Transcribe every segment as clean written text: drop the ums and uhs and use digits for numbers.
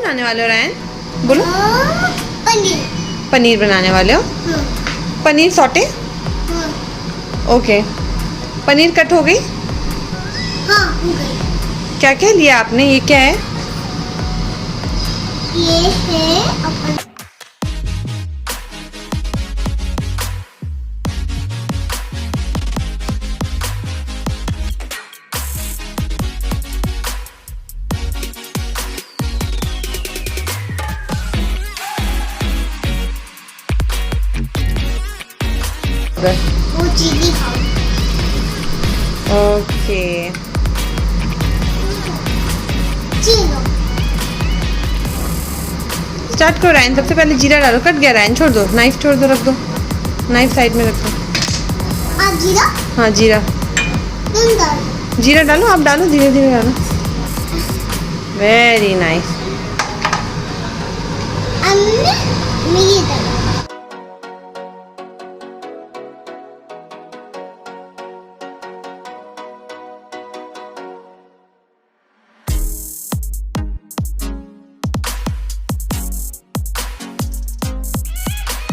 बनाने वाले हो रायन? बोलो। पनीर। पनीर बनाने वाले हो? Paneer saute? Okay. Paneer cut हो गई? हाँ, हो गई। क्या क्या लिया आपने? ये क्या है? ये है अपन वो चिली पाउडर। ओके। चलो स्टार्ट करो रायन। सबसे पहले जीरा डालो। कट गया रायन, छोड़ दो। नाइफ छोड़ दो, रख दो। नाइफ साइड में रख दो। आप जीरा हाँ जीरा। तुम डालो। जीरा डालो, आप डालो, धीरे धीरे डालो। Very nice. हमने मेरी डालो।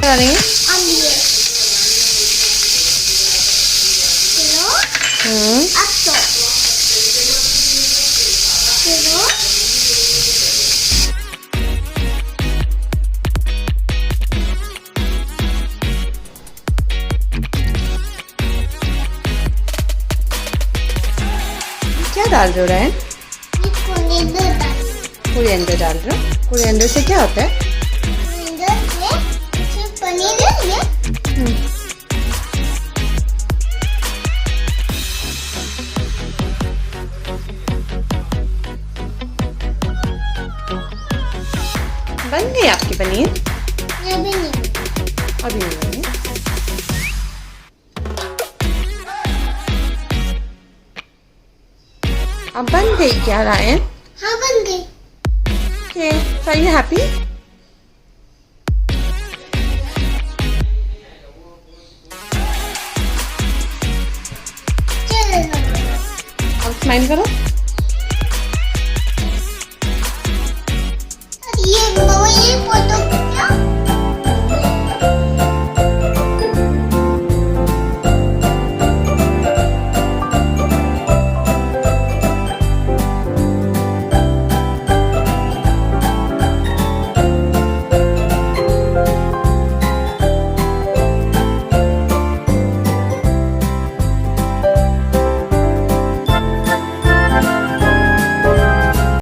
डालेंगे। अब ये चलो अब तो चलो क्या डाल रहे हो रायन? ये कोरिएंडर डालो। कोरिएंडर डाल रहे हो? कोरिएंडर से क्या होता है? कोरिएंडर से इसमें पनीर है ये। बन गई आपकी पनीर? ये भी नहीं। अभी नहीं बनी। अब बन गई क्या रायन? हाँ बन गई। Okay, so are you happy? चलो अब स्माइल करो।